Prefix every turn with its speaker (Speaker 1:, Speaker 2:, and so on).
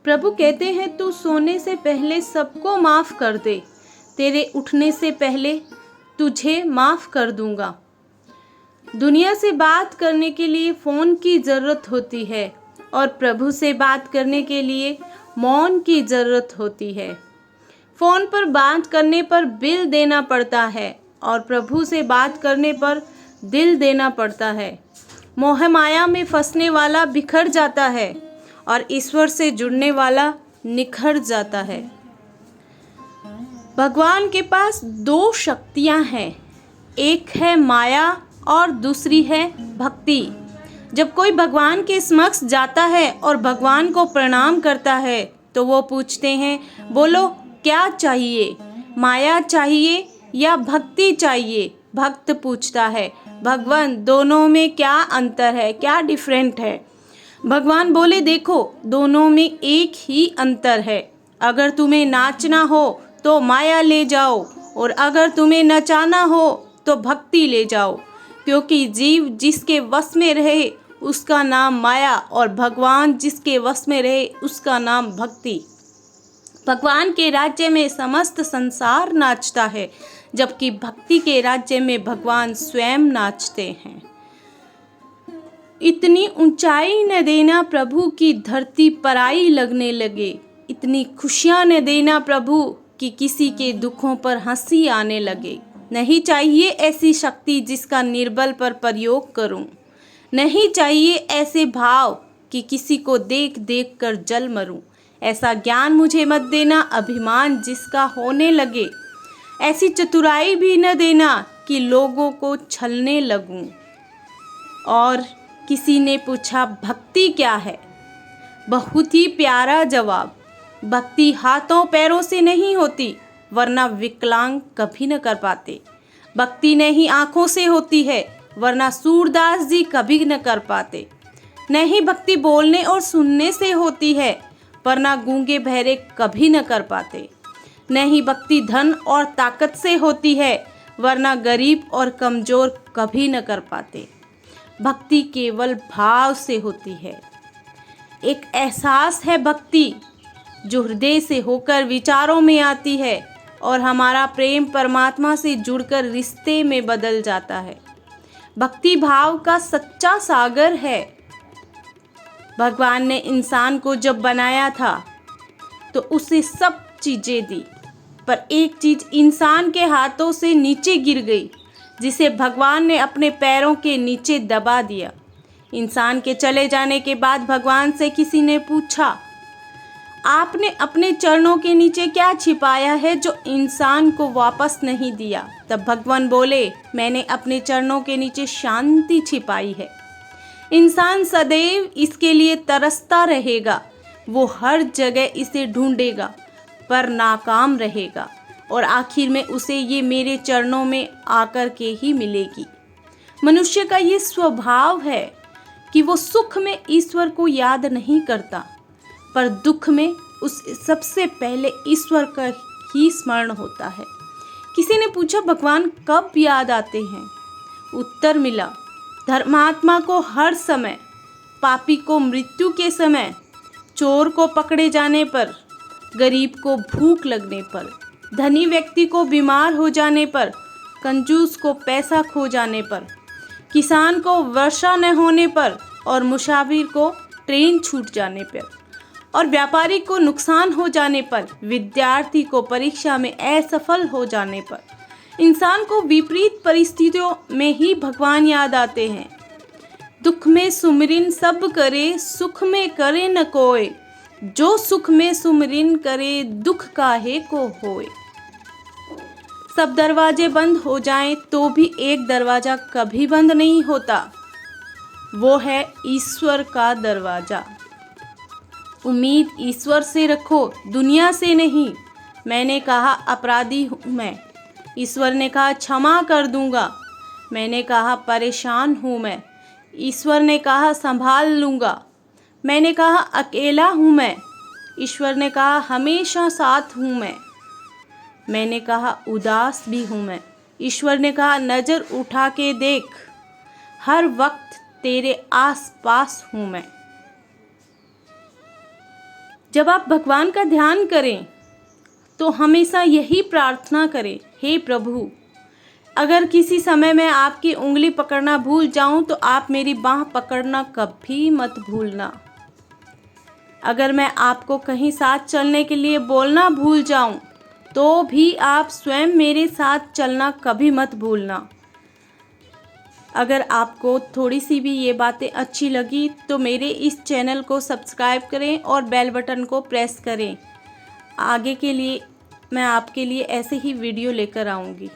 Speaker 1: प्रभु कहते हैं तू सोने से पहले सबको माफ़ कर दे, तेरे उठने से पहले तुझे माफ़ कर दूंगा। दुनिया से बात करने के लिए फ़ोन की ज़रूरत होती है और प्रभु से बात करने के लिए मौन की ज़रूरत होती है। फ़ोन पर बात करने पर बिल देना पड़ता है और प्रभु से बात करने पर दिल देना पड़ता है। मोह माया में फंसने वाला बिखर जाता है और ईश्वर से जुड़ने वाला निखर जाता है। भगवान के पास दो शक्तियाँ हैं, एक है माया और दूसरी है भक्ति। जब कोई भगवान के समक्ष जाता है और भगवान को प्रणाम करता है तो वो पूछते हैं, बोलो क्या चाहिए, माया चाहिए या भक्ति चाहिए? भक्त पूछता है, भगवान दोनों में क्या अंतर है, क्या डिफरेंट है? भगवान बोले, देखो दोनों में एक ही अंतर है। अगर तुम्हें नाचना हो तो माया ले जाओ और अगर तुम्हें नचाना हो तो भक्ति ले जाओ, क्योंकि जीव जिसके वश में रहे उसका नाम माया और भगवान जिसके वश में रहे उसका नाम भक्ति। भगवान के राज्य में समस्त संसार नाचता है, जबकि भक्ति के राज्य में भगवान स्वयं नाचते हैं। इतनी ऊंचाई न देना प्रभु की धरती पराई लगने लगे, इतनी खुशियां न देना प्रभु कि किसी के दुखों पर हंसी आने लगे। नहीं चाहिए ऐसी शक्ति जिसका निर्बल पर प्रयोग करूं, नहीं चाहिए ऐसे भाव कि किसी को देख देख कर जल मरूं। ऐसा ज्ञान मुझे मत देना अभिमान जिसका होने लगे, ऐसी चतुराई भी न देना कि लोगों को छलने लगूं। और किसी ने पूछा, भक्ति क्या है? बहुत ही प्यारा जवाब, भक्ति हाथों पैरों से नहीं होती, वरना विकलांग कभी न कर पाते। भक्ति नहीं आँखों से होती है, वरना सूरदास जी कभी न कर पाते। नहीं भक्ति बोलने और सुनने से होती है, वरना गूंगे बहरे कभी न कर पाते। नहीं भक्ति धन और ताकत से होती है, वरना गरीब और कमज़ोर कभी न कर पाते। भक्ति केवल भाव से होती है, एक एहसास है भक्ति जो हृदय से होकर विचारों में आती है और हमारा प्रेम परमात्मा से जुड़कर रिश्ते में बदल जाता है। भक्ति भाव का सच्चा सागर है। भगवान ने इंसान को जब बनाया था तो उसे सब चीज़ें दी, पर एक चीज़ इंसान के हाथों से नीचे गिर गई, जिसे भगवान ने अपने पैरों के नीचे दबा दिया। इंसान के चले जाने के बाद भगवान से किसी ने पूछा, आपने अपने चरणों के नीचे क्या छिपाया है जो इंसान को वापस नहीं दिया? तब भगवान बोले, मैंने अपने चरणों के नीचे शांति छिपाई है। इंसान सदैव इसके लिए तरसता रहेगा, वो हर जगह इसे ढूंढेगा पर नाकाम रहेगा और आखिर में उसे ये मेरे चरणों में आकर के ही मिलेगी। मनुष्य का ये स्वभाव है कि वो सुख में ईश्वर को याद नहीं करता, पर दुख में उसे सबसे पहले ईश्वर का ही स्मरण होता है। किसी ने पूछा, भगवान कब याद आते हैं? उत्तर मिला, धर्मात्मा को हर समय, पापी को मृत्यु के समय, चोर को पकड़े जाने पर, गरीब को भूख लगने पर, धनी व्यक्ति को बीमार हो जाने पर, कंजूस को पैसा खो जाने पर, किसान को वर्षा न होने पर और मुसाफिर को ट्रेन छूट जाने पर और व्यापारी को नुकसान हो जाने पर, विद्यार्थी को परीक्षा में असफल हो जाने पर, इंसान को विपरीत परिस्थितियों में ही भगवान याद आते हैं। दुख में सुमिरन सब करे, सुख में करे न कोय, जो सुख में सुमिरन करे, दुख काहे को होए। सब दरवाजे बंद हो जाएं तो भी एक दरवाज़ा कभी बंद नहीं होता, वो है ईश्वर का दरवाज़ा। उम्मीद ईश्वर से रखो, दुनिया से नहीं। मैंने कहा अपराधी हूँ मैं, ईश्वर ने कहा क्षमा कर दूंगा। मैंने कहा परेशान हूँ मैं, ईश्वर ने कहा संभाल लूँगा। मैंने कहा अकेला हूँ मैं, ईश्वर ने कहा हमेशा साथ हूँ मैं। मैंने कहा उदास भी हूँ मैं, ईश्वर ने कहा नज़र उठा के देख, हर वक्त तेरे आस पास हूँ मैं। जब आप भगवान का ध्यान करें तो हमेशा यही प्रार्थना करें, हे प्रभु, अगर किसी समय मैं आपकी उंगली पकड़ना भूल जाऊं तो आप मेरी बाह पकड़ना कभी मत भूलना। अगर मैं आपको कहीं साथ चलने के लिए बोलना भूल जाऊं तो भी आप स्वयं मेरे साथ चलना कभी मत भूलना। अगर आपको थोड़ी सी भी ये बातें अच्छी लगी तो मेरे इस चैनल को सब्सक्राइब करें और बेल बटन को प्रेस करें। आगे के लिए मैं आपके लिए ऐसे ही वीडियो लेकर आऊँगी।